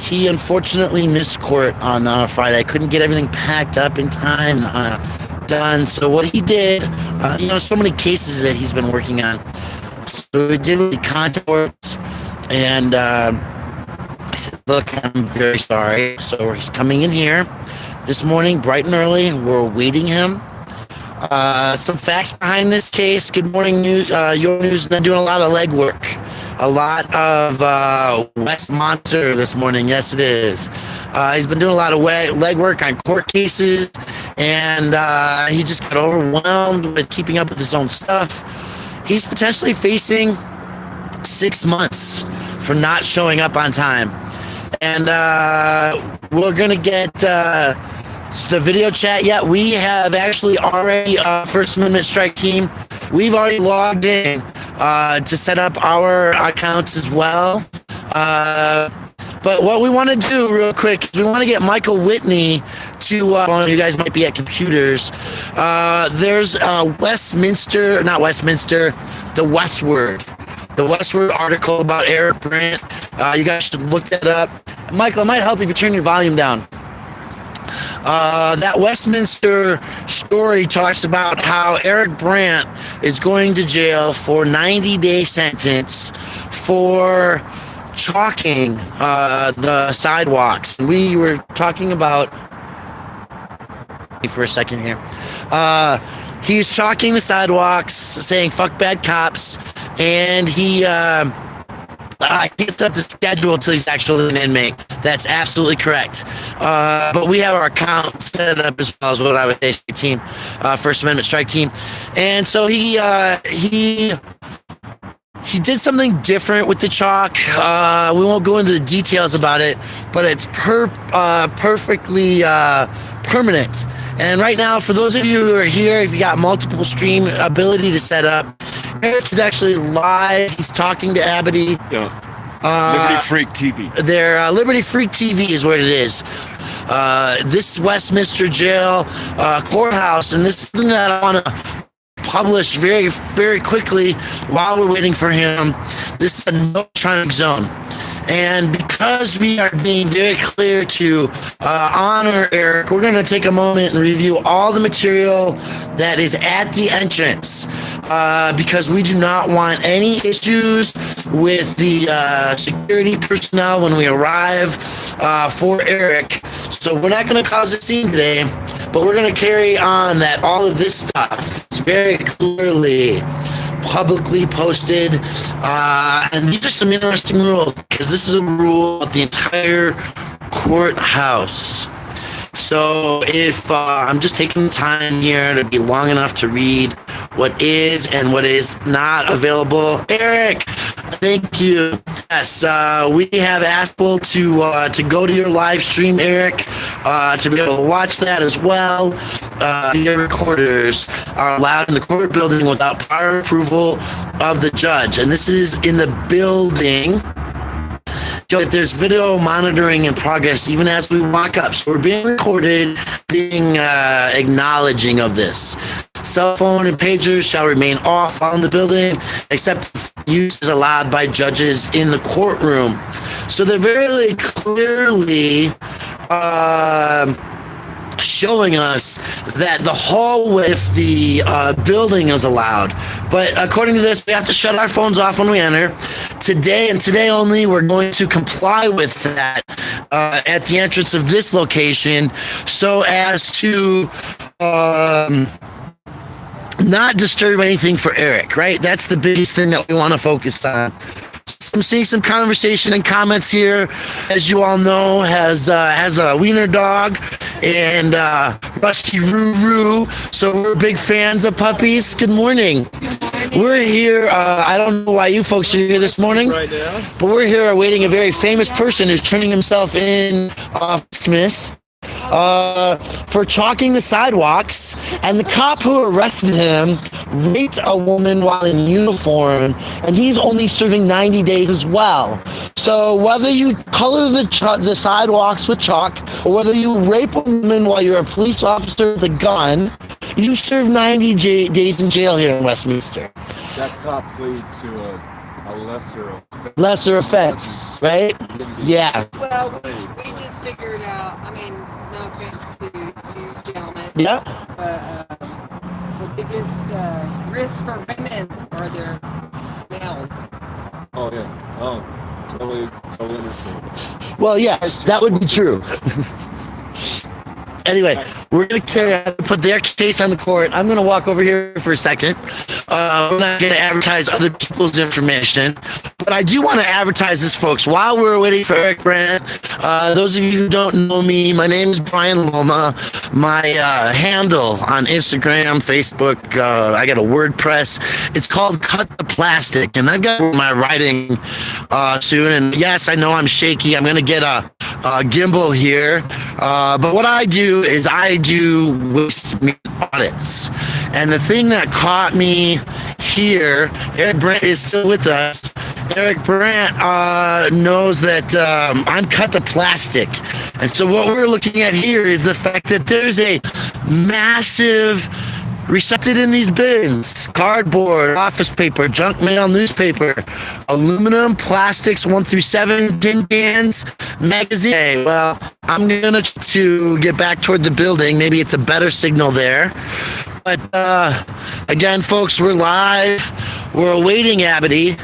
he unfortunately missed court on Friday. I couldn't get everything packed up in time, done. So what he did, so many cases that he's been working on. So he did the contours, and I said, look, I'm very sorry. So he's coming in here this morning, bright and early. We're awaiting him. Some facts behind this case. Good morning, Your News. Been doing a lot of legwork. A lot of Westminster this morning. Yes, it is. He's been doing a lot of legwork on court cases, and he just got overwhelmed with keeping up with his own stuff. He's potentially facing 6 months for not showing up on time. And we're going to get the video chat yet. We have actually already, First Amendment Strike Team, we've already logged in to set up our accounts as well. But what we want to do real quick is we want to get Michael Whitney to, you guys might be at computers. There's Westminster, not Westminster, the Westward article about Eric Brandt. You guys should look that up. Michael, it might help if you turn your volume down. That Westminster story talks about how Eric Brandt is going to jail for 90-day sentence for chalking the sidewalks. And we were talking about, for a second here. He's chalking the sidewalks, saying "fuck bad cops," and he can't set up the schedule until he's actually an inmate. That's absolutely correct. But we have our account set up as well as what I would say team, First Amendment Strike Team, and so he did something different with the chalk. We won't go into the details about it, but it's perfectly permanent. And right now, for those of you who are here, if you got multiple stream ability to set up, Eric is actually live. He's talking to Abity. Yeah. Liberty Freak TV. Their Liberty Freak TV is what it is. This Westminster Jail courthouse, and this is something that I want to publish very, very quickly while we're waiting for him. This is a no electronic zone. And because we are being very clear to honor Eric, we're going to take a moment and review all the material that is at the entrance because we do not want any issues with the security personnel when we arrive for Eric. So we're not going to cause a scene today, but we're going to carry on that all of this stuff is very clearly publicly posted, and these are some interesting rules because this is a rule of the entire courthouse. So if I'm just taking the time here to be long enough to read what is and what is not available. Eric, thank you. Yes, we have asked people to go to your live stream, Eric, to be able to watch that as well. Your recorders are allowed in the court building without prior approval of the judge, and this is in the building. There's video monitoring in progress even as we walk up. So we're being recorded, being acknowledging of this. Cell phone and pagers shall remain off on the building, except use is allowed by judges in the courtroom. So they're very clearly showing us that the hall with the building is allowed. But according to this, we have to shut our phones off when we enter. Today and today only, we're going to comply with that at the entrance of this location so as to not disturb anything for Eric, right? That's the biggest thing that we want to focus on. I'm seeing some conversation and comments here. As you all know, has a wiener dog and Rusty Roo. So we're big fans of puppies. Good morning. Good morning. We're here. I don't know why you folks are here this morning, right now, but we're here awaiting a very famous person who's turning himself in, Smith, for chalking the sidewalks, and the cop who arrested him raped a woman while in uniform, and he's only serving 90 days as well. So whether you color the sidewalks with chalk, or whether you rape a woman while you're a police officer with a gun, you serve 90 days in jail here in Westminster. That cop pleaded to a lesser offense. Lesser offense. right? Yeah. Well, we just figured out, I mean, no offense to you gentlemen, Yeah. the biggest risk for women are their males. Oh yeah. Oh, totally understand. Well, yes, that would be true. Anyway, we're going to put their case on the court. I'm going to walk over here for a second. We're not going to advertise other people's information, but I do want to advertise this, folks. While we're waiting for Eric Brandt, those of you who don't know me, my name is Brian Loma. My handle on Instagram, Facebook, I got a WordPress. It's called Cut the Plastic, and I've got my writing soon. And yes, I know I'm shaky. I'm going to get a gimbal here, but what I do is I do waste meat audits. And the thing that caught me here, Eric Brandt is still with us. Eric Brandt knows that I'm Cut the Plastic. And so what we're looking at here is the fact that there's a massive recepted in these bins: cardboard, office paper, junk mail, newspaper, aluminum, plastics 1 through 7, tin cans, magazine. Okay, well, I'm gonna to get back toward the building. Maybe it's a better signal there. But again, folks, we're live. We're awaiting Abity.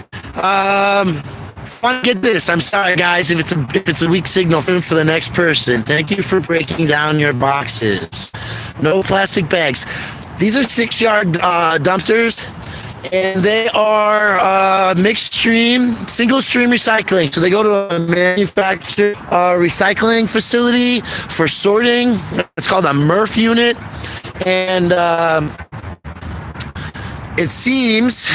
Want to get this? I'm sorry, guys, if it's a weak signal for the next person. Thank you for breaking down your boxes. No plastic bags. These are 6-yard dumpsters, and they are mixed stream, single stream recycling. So they go to a manufactured recycling facility for sorting. It's called a MRF unit, and it seems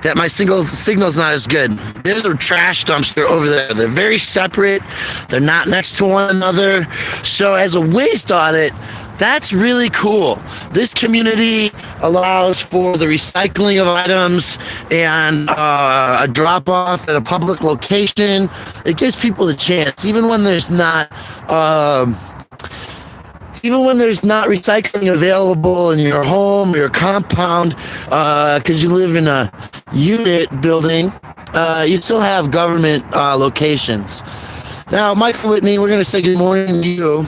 that my signal's not as good. There's a trash dumpster over there. They're very separate. They're not next to one another. So as a waste audit, that's really cool. This community allows for the recycling of items and a drop-off at a public location. It gives people the chance, even when there's not recycling available in your home or your compound, because you live in a unit building, you still have government locations. Now, Michael Whitney, we're going to say good morning to you.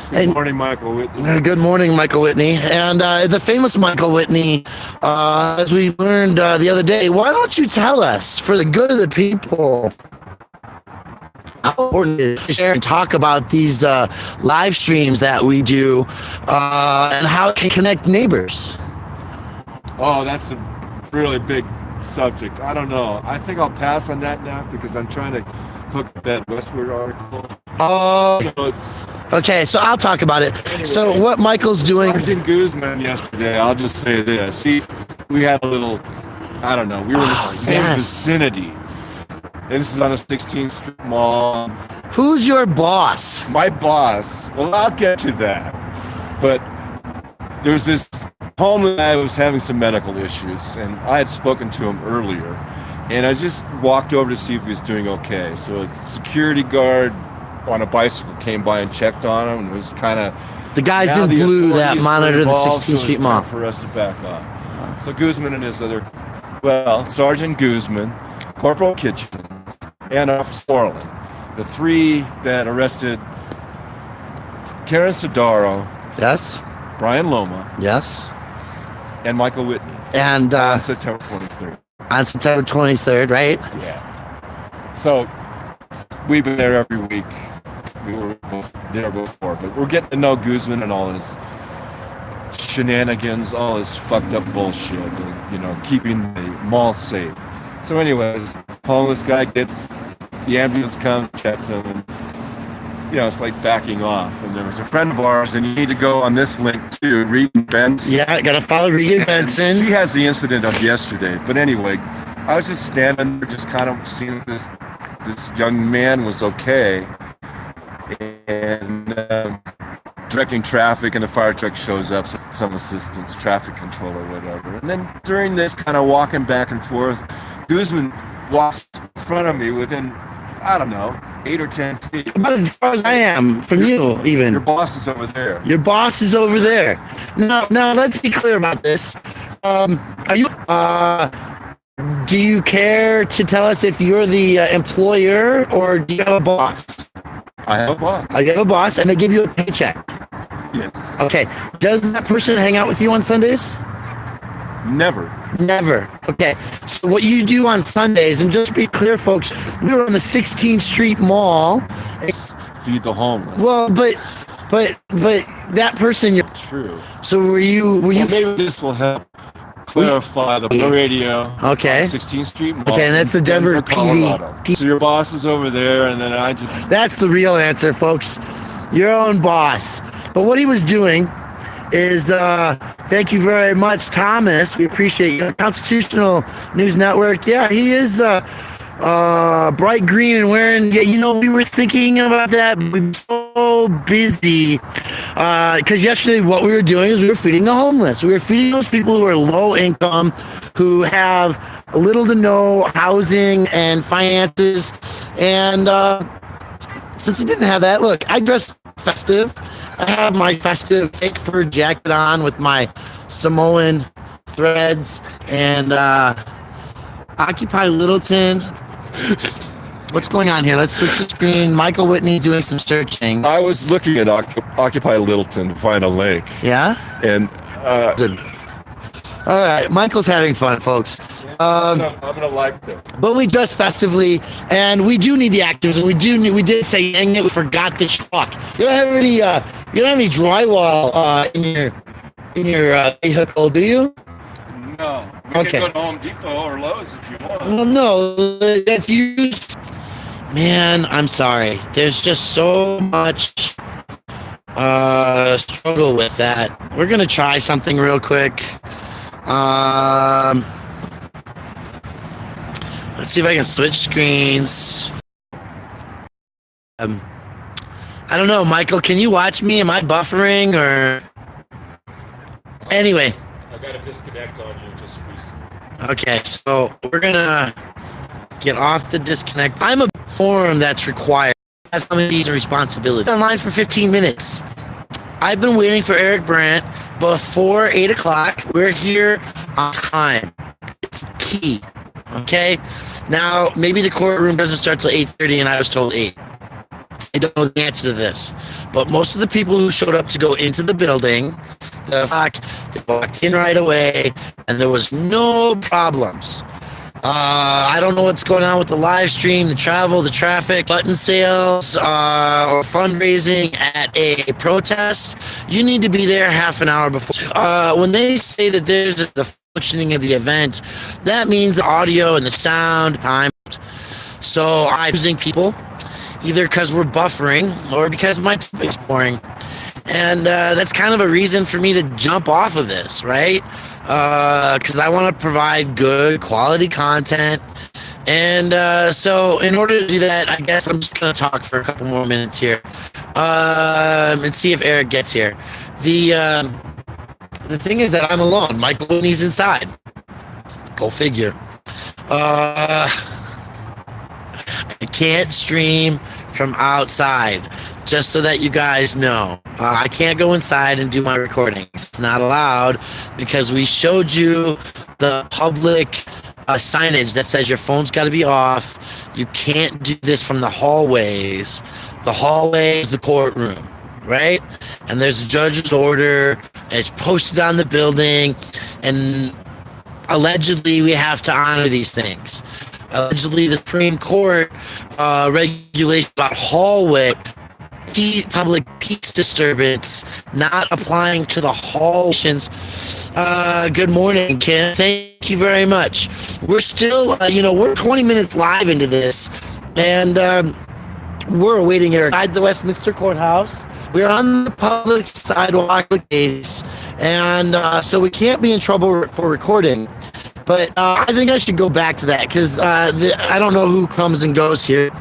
Good morning, Michael Whitney. Good morning, Michael Whitney. And the famous Michael Whitney, as we learned the other day, why don't you tell us, for the good of the people, how important it is to share and talk about these live streams that we do and how it can connect neighbors? Oh, that's a really big subject. I don't know. I think I'll pass on that now because I'm trying to hook up that Westward article. Oh. Okay, so I'll talk about it. Anyway, so what Michael's doing... Sergeant Guzman yesterday, I'll just say this. We had a little, I don't know, we were in the same vicinity. And this is on the 16th Street Mall. Who's your boss? My boss. Well, I'll get to that. But there's this homeless guy who was having some medical issues, and I had spoken to him earlier. And I just walked over to see if he was doing okay. So a security guard on a bicycle came by and checked on him, and it was kind of the guys in blue that monitor the 16th Street Mall for us to back up. So Guzman and his other, Sergeant Guzman, Corporal Kitchen, and Officer Orland, the three that arrested Karen Sodaro, yes, Brian Loma, yes, and Michael Whitney, and on September 23rd. On September 23rd, right? Yeah. So we've been there every week. We were both there before, but we're getting to know Guzman and all his shenanigans, all his fucked up bullshit, and, keeping the mall safe. So anyways, homeless guy gets, the ambulance comes, checks him, and, it's like backing off. And there was a friend of ours, and you need to go on this link too, Regan Benson. Yeah, I gotta follow Regan Benson. She has the incident of yesterday. But anyway, I was just standing there, just kind of seeing if this young man was okay, and directing traffic, and the fire truck shows up, some assistance, traffic control or whatever. And then during this kind of walking back and forth, Guzman walks in front of me within, I don't know, 8 or 10 feet. About as far as I am from you, even. Your boss is over there. Your boss is over there. Now, let's be clear about this. Are you Do you care to tell us if you're the employer or do you have a boss? I have a boss. You have a boss, and they give you a paycheck. Yes. Okay. Does that person hang out with you on Sundays? Never. Never. Okay. So what you do on Sundays, and just be clear, folks, we were on the 16th Street Mall. Feed the homeless. Well, but that person. True. So were you? Well, maybe this will help clarify the radio. Okay. 16th Street Mall. Okay, and that's the Denver Colorado. PV. So your boss is over there, and then I just. That's the real answer, folks. Your own boss. But what he was doing is, thank you very much, Thomas. We appreciate you. Constitutional News Network. Yeah, he is bright green and wearing. Yeah, we were thinking about that. But we were so busy because yesterday what we were doing is we were feeding the homeless. We were feeding those people who are low income, who have little to no housing and finances. And since he didn't have that, look, I dressed festive. I have my festive fake fur jacket on with my Samoan threads and Occupy Littleton. What's going on here? Let's switch the screen. Michael Whitney doing some searching. I was looking at Occupy Littleton to find a link. Yeah? And all right, Michael's having fun, folks. I'm gonna like them. But we dress festively, and we do need the actors, and we did say, dang it, we forgot this truck. You don't have any drywall in your vehicle, do you? No. We Okay. can go to Home Depot or Lowe's if you want. Well, no, that's used. Man, I'm sorry. There's just so much struggle with that. We're gonna try something real quick. Let's see if I can switch screens. I don't know, Michael. Can you watch me? Am I buffering or? Anyway. I got a disconnect on you just recently. Okay, so we're gonna get off the disconnect. I'm a form that's required. Has some duties and responsibility. Online for 15 minutes. I've been waiting for Eric Brandt before 8 o'clock. We're here on time. It's key. Okay? Now, maybe the courtroom doesn't start till 8:30 and I was told 8. I don't know the answer to this. But most of the people who showed up to go into the building, they walked in right away and there was no problems. I don't know what's going on with the live stream, the travel, the traffic, button sales, or fundraising at a protest. You need to be there half an hour before. When they say that there's the functioning of the event, that means the audio and the sound time. So I'm using people either because we're buffering or because my topic's boring. And that's kind of a reason for me to jump off of this, right? Because I want to provide good quality content. And so in order to do that, I guess I'm just going to talk for a couple more minutes here and see if Eric gets here. The thing is that I'm alone. Michael Whitney's inside. Go figure. I can't stream from outside. Just so that you guys know, I can't go inside and do my recordings. It's not allowed because we showed you the public signage that says your phone's got to be off. You can't do this from the hallways. The hallway is the courtroom, right? And there's a judge's order, and it's posted on the building, and allegedly we have to honor these things. Allegedly, the Supreme Court regulation about hallway public peace disturbance not applying to the hall. Good morning, Ken. Thank you very much. We're still, we're 20 minutes live into this, and we're awaiting Eric inside the Westminster Courthouse. We're on the public sidewalk case, and so we can't be in trouble for recording. But I think I should go back to that because I don't know who comes and goes here.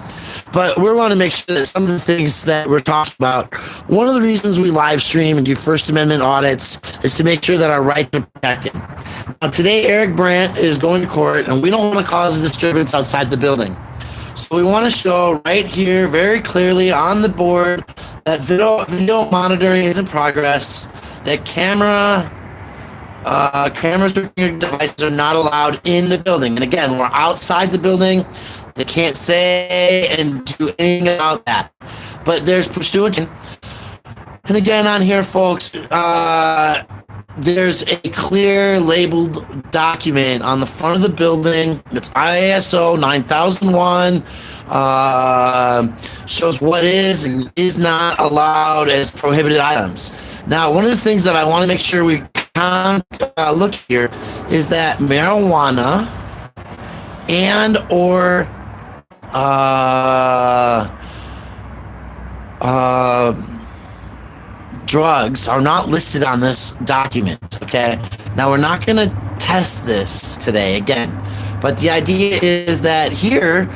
But we want to make sure that some of the things that we're talking about, one of the reasons we live stream and do First Amendment audits is to make sure that our rights are protected. Now, today, Eric Brandt is going to court, and we don't want to cause a disturbance outside the building. So we want to show right here very clearly on the board that video monitoring is in progress, that camera Cameras or devices are not allowed in the building. And again, we're outside the building. They can't say and do anything about that. But there's pursuant. And again, on here, folks, there's a clear labeled document on the front of the building. It's ISO 9001. Shows what is and is not allowed as prohibited items. Now, one of the things that I want to make sure we look here is that marijuana and or drugs are not listed on this document. Okay, now we're not going to test this today again, but the idea is that here,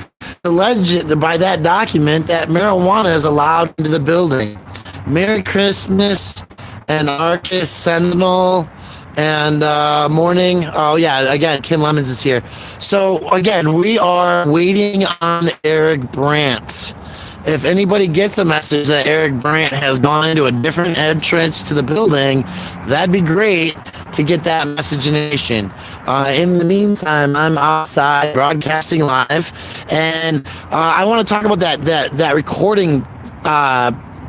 alleged by that document, that marijuana is allowed into the building. Merry Christmas, Anarchist Sentinel, and morning. Oh yeah, again, Kim Lemons is here. So again, we are waiting on Eric Brandt. If anybody gets a message that Eric Brandt has gone into a different entrance to the building, that'd be great to get that message in nation. In the meantime, I'm outside broadcasting live, and I want to talk about that recording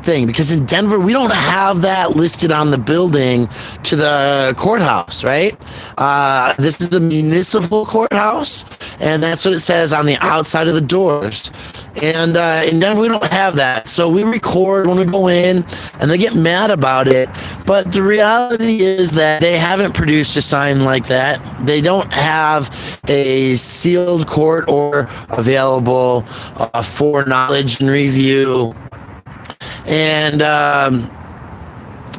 thing, because in Denver we don't have that listed on the building to the courthouse, right? This is the municipal courthouse, and that's what it says on the outside of the doors. And in Denver we don't have that, so we record when we go in, and they get mad about it. But the reality is that they haven't produced a sign like that. They don't have a sealed court order available for knowledge and review. And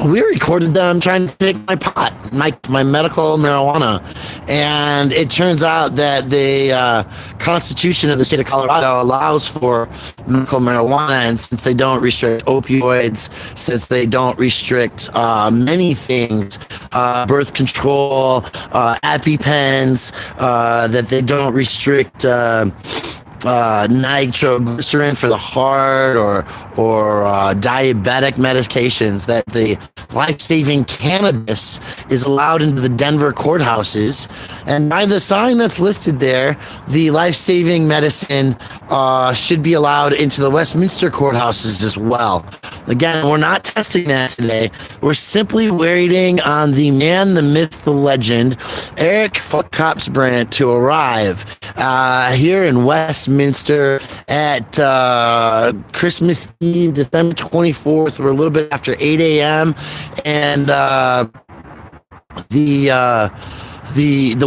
we recorded them trying to take my pot, my medical marijuana, and it turns out that the Constitution of the state of Colorado allows for medical marijuana, and since they don't restrict opioids, since they don't restrict many things, birth control, EpiPens, that they don't restrict nitroglycerin for the heart or diabetic medications, that the life-saving cannabis is allowed into the Denver courthouses. And by the sign that's listed there, the life-saving medicine should be allowed into the Westminster courthouses as well. Again, we're not testing that today. We're simply waiting on the man, the myth, the legend, Eric Fuck Cops Brandt, to arrive here in Westminster at Christmas Eve, December 24th. We're a little bit after 8 a.m. And the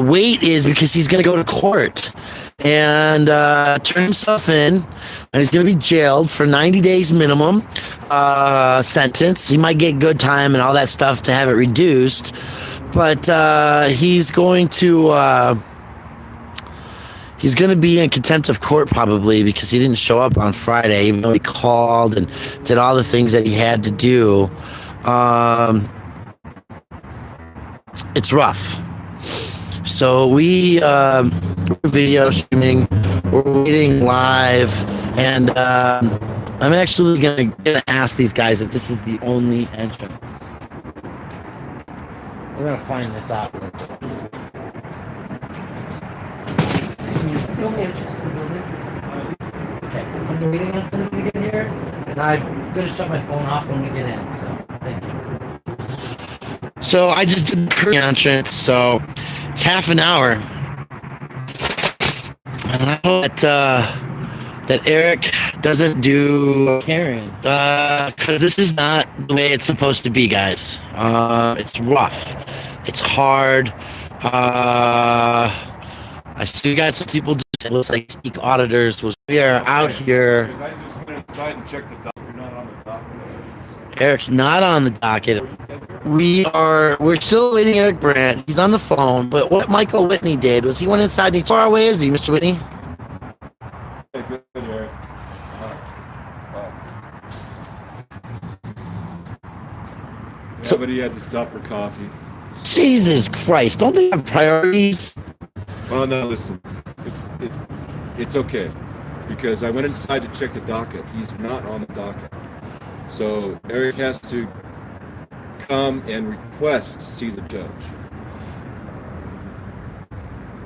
wait is because he's going to go to court and turn himself in, and he's going to be jailed for 90 days minimum sentence. He might get good time and all that stuff to have it reduced, but he's going to be in contempt of court probably because he didn't show up on Friday, even though he called and did all the things that he had to do. It's rough. So we're video streaming, we're waiting live, and I'm actually gonna ask these guys if this is the only entrance. We're gonna find this out. Is this the only entrance to the building? Okay, I'm waiting on somebody to get here, and I'm gonna shut my phone off when we get in, so thank you. So I just did the entrance, so it's half an hour. And I hope that Eric doesn't do carrying, because this is not the way it's supposed to be, guys. It's rough. It's hard. I see we got some people. It looks like speak auditors. We are out here. I just went inside and checked the docket. You're not on the docket. Eric's not on the docket. We're still waiting Eric Brandt. He's on the phone, but what Michael Whitney did was he went inside and far away is he, Mr. Whitney? Good, Eric. Somebody had to stop for coffee. Jesus Christ, don't they have priorities? Well, no, listen. It's okay. Because I went inside to check the docket. He's not on the docket. So Eric has to come and request to see the judge.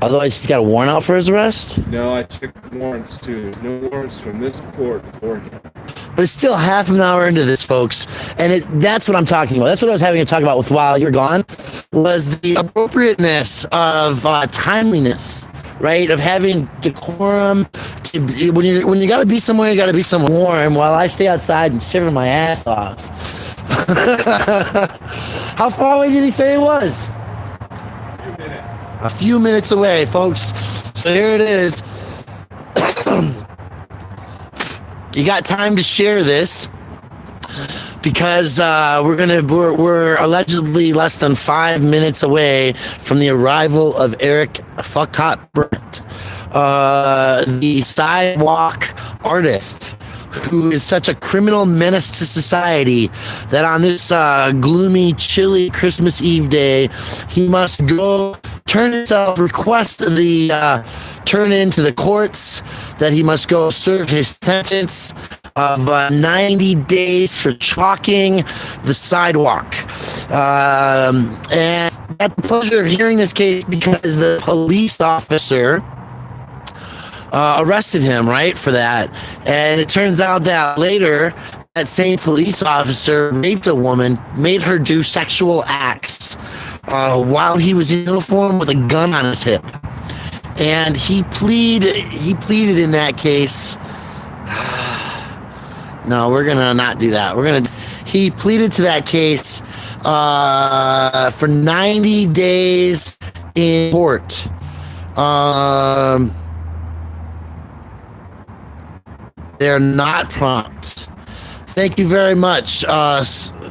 Otherwise, he's got a warrant out for his arrest? No, I took warrants too. There's no warrants from this court for him. But it's still half an hour into this, folks. And that's what I'm talking about. That's what I was having to talk about with while you're gone, was the appropriateness of timeliness, right? Of having decorum. When you got to be somewhere, you got to be somewhere warm while I stay outside and shiver my ass off. How far away did he say it was? A few minutes away, folks. So here it is. You got time to share this because we're allegedly less than 5 minutes away from the arrival of Eric Brandt, the sidewalk artist, who is such a criminal menace to society that on this gloomy, chilly Christmas Eve day, he must go request turn into the courts that he must go serve his sentence of 90 days for chalking the sidewalk. And I had the pleasure of hearing this case because the police officer arrested him, right, for that. And it turns out that later, that same police officer raped a woman, made her do sexual acts while he was in uniform with a gun on his hip. And he pleaded in that case. No, we're gonna not do that. He pleaded to that case for 90 days in court. They're not prompt. Thank you very much,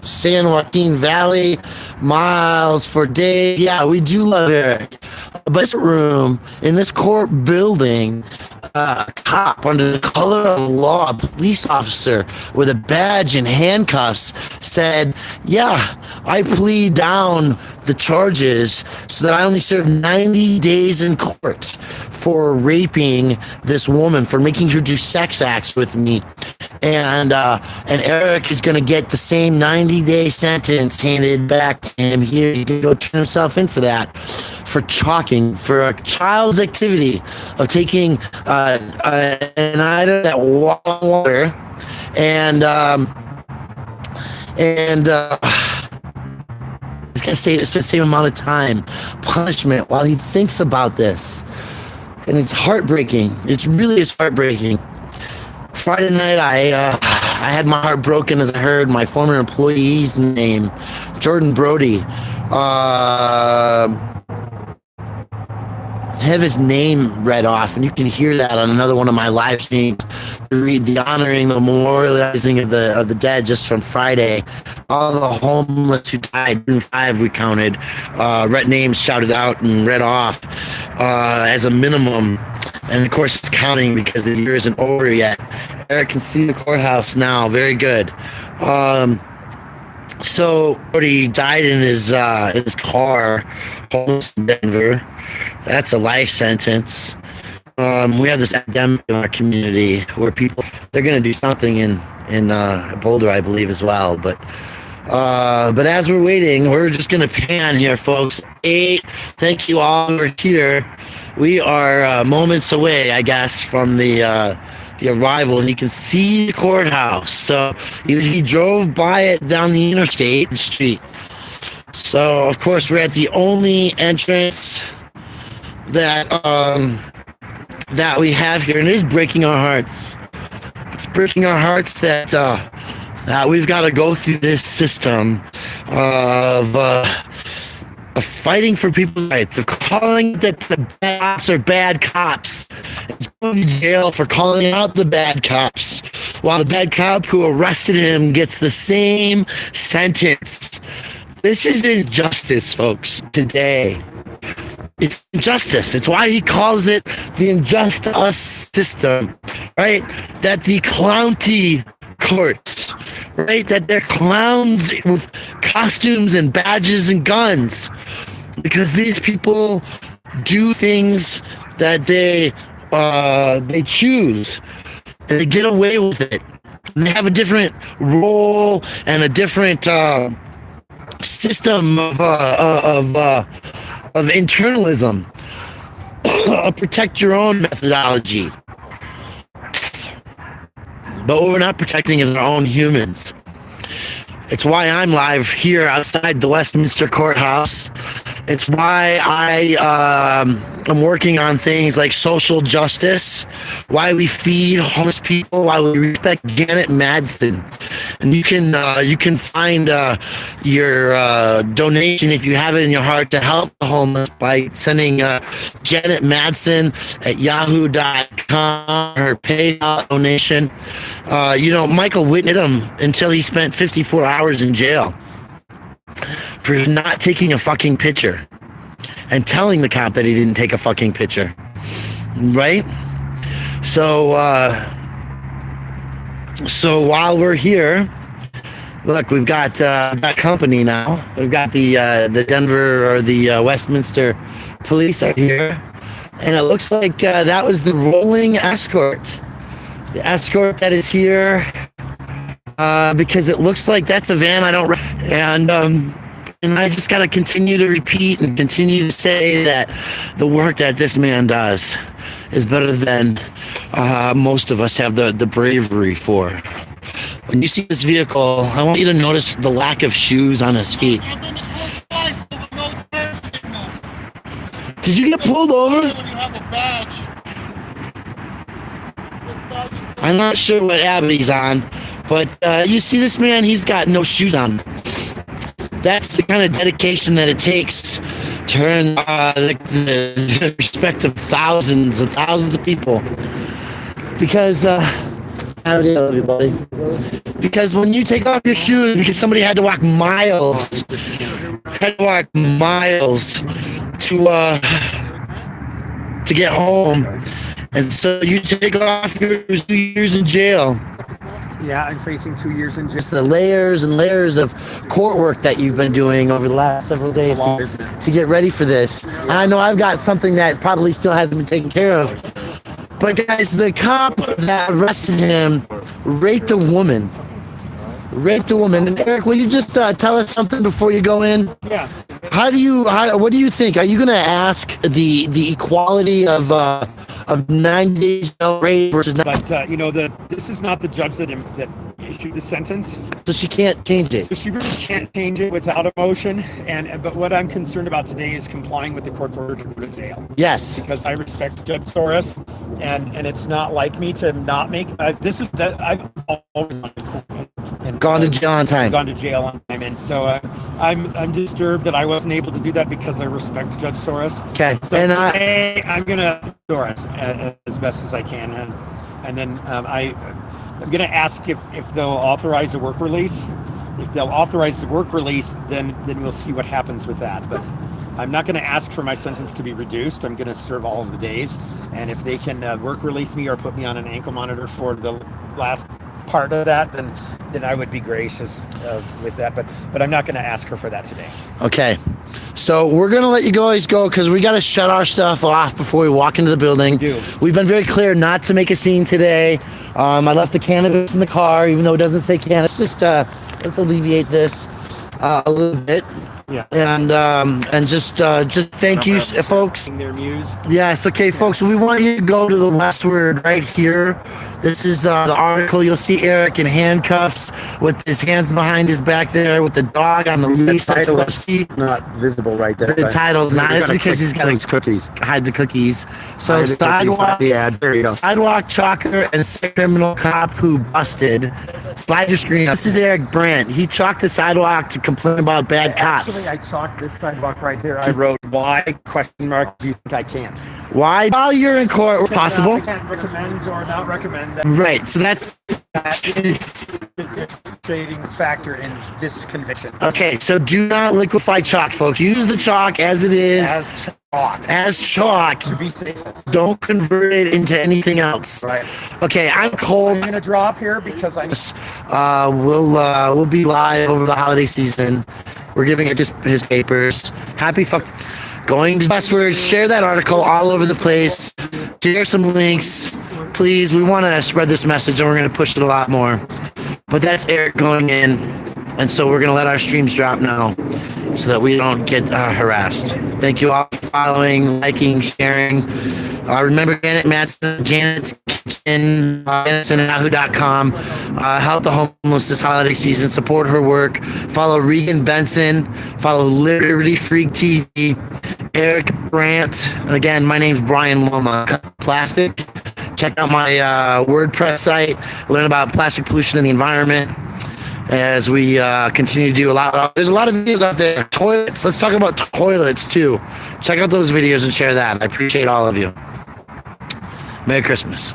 San Joaquin Valley, Miles for Dave. Yeah, we do love Eric. But this room, in this court building, a cop under the color of law, a police officer with a badge and handcuffs said, yeah, I plead down the charges so that I only serve 90 days in court for raping this woman, for making her do sex acts with me. And Eric is going to get the same 90-day sentence handed back to him here. He can go turn himself in for that, for chalking, for a child's activity of taking an item that water and he's going to save the same amount of time, punishment, while he thinks about this. And it's heartbreaking. It really is heartbreaking. Friday night, I had my heart broken as I heard my former employee's name, Jordan Brody, have his name read off, and you can hear that on another one of my live streams. Read the honoring, the memorializing of the dead just from Friday. All the homeless who died, 5 we counted, names shouted out and read off as a minimum. And of course, it's counting because the year isn't over yet. Eric can see the courthouse now. Very good. So he died in his car, homeless in Denver. That's a life sentence. We have this epidemic in our community where they're going to do something in Boulder, I believe, as well. But as we're waiting, we're just going to pan here, folks. 8. Thank you all who are here. We are moments away, I guess, from the arrival. And you can see the courthouse. So he drove by it down the interstate street. So, of course, we're at the only entrance that we have here, and it is breaking our hearts. It's breaking our hearts that we've got to go through this system of fighting for people's rights, of calling that the bad cops are bad cops, and going to jail for calling out the bad cops, while the bad cop who arrested him gets the same sentence. This is injustice, folks, today. It's injustice. It's why he calls it the injustice system, right? That the county courts, right? That they're clowns with costumes and badges and guns, because these people do things that they choose. They get away with it. And they have a different role and a different system of internalism. a protect your own methodology. But what we're not protecting is our own humans. It's why I'm live here outside the Westminster courthouse. It's why I'm working on things like social justice, why we feed homeless people, why we respect Janet Madsen. And you can find your donation, if you have it in your heart, to help the homeless by sending Janet Madsen at yahoo.com, her PayPal donation. Michael witnessed him until he spent 54 hours in jail for not taking a fucking picture and telling the cop that he didn't take a fucking picture. Right? So while we're here, look, we've got company now. We've got the Denver or the Westminster police are here. And it looks like that was the rolling escort. The escort that is here. Because it looks like that's a van I don't... And I just got to continue to repeat and continue to say that the work that this man does is better than most of us have the bravery for. When you see this vehicle, I want you to notice the lack of shoes on his feet. Did you get pulled over? I'm not sure what habit he's on, but you see this man, he's got no shoes on. That's the kind of dedication that it takes to earn the respect of thousands and thousands of people. Because, everybody. Because when you take off your shoes, because somebody had to walk miles to get home, and so you take off your 2 years in jail. Yeah, I'm facing 2 years in jail. The layers and layers of court work that you've been doing over the last several days to get ready for this. And I know I've got something that probably still hasn't been taken care of. But guys, the cop that arrested him raped a woman. And Eric, will you just tell us something before you go in? Yeah. What do you think? Are you going to ask the equality of 9 days jail rape versus? But this is not the judge that issued the sentence. So she can't change it. So she really can't change it without a motion. But what I'm concerned about today is complying with the court's order to go to jail. Yes. Because I respect Judge Soros, and it's not like me to not make. I've always gone to jail on time. Gone to jail on time, and so I'm disturbed that I wasn't able to do that because I respect Judge Soros. Okay. So and today I'm gonna Soros as best as I can, and then I'm gonna ask if they'll authorize a work release. If they'll authorize the work release, then we'll see what happens with that. But I'm not going to ask for my sentence to be reduced. I'm going to serve all of the days, and if they can work release me or put me on an ankle monitor for the last part of that, then I would be gracious with that. But I'm not going to ask her for that today. Okay. So we're going to let you guys go because we got to shut our stuff off before we walk into the building. We do. We've been very clear not to make a scene today. I left the cannabis in the car, even though it doesn't say cannabis. Just let's alleviate this a little bit. Yeah. And just thank you, folks. Their muse. Yes. Okay, folks. We want you to go to the westward right here. This is the article. You'll see Eric in handcuffs with his hands behind his back there with the dog on the leash. That's what we'll see. Not visible right there. The title's not. It's because he's got to cookies. hide the cookies. So sidewalk, There you go. sidewalk chalker and criminal cop who busted. Slide your screen up. This is Eric Brandt. He chalked the sidewalk to complain about bad cops. Actually, I chalked this sidewalk right here. I wrote, "Why?" question mark. Do you think I can't? Why? While you're in court, or possible. I can't recommend or not recommend that. Right. So that's Trading factor in this conviction. okay. So do not liquefy chalk, folks. Use the chalk as it is. As chalk. To be safe. Don't convert it into anything else. Right. Okay, I'm cold. I'm gonna drop here because I'm. We'll be live over the holiday season. We're giving it just his papers. Happy going to Westward. Share that article all over the place. Share some links, please. We want to spread this message, and we're going to push it a lot more. But that's Eric going in, and so we're going to let our streams drop now, so that we don't get harassed. Thank you all. following, liking, sharing. Remember Janet Matson, Janet's Kitchen, Yahoo.com. Help the homeless this holiday season. Support her work. Follow Regan Benson. Follow Liberty Freak TV. Eric Brandt. And again, my name's Brian Loma. Plastic. Check out my WordPress site. Learn about plastic pollution in the environment as we continue to do there's a lot of videos out there. Toilets. Let's talk about toilets too. Check out those videos and share that. I appreciate all of you. Merry Christmas.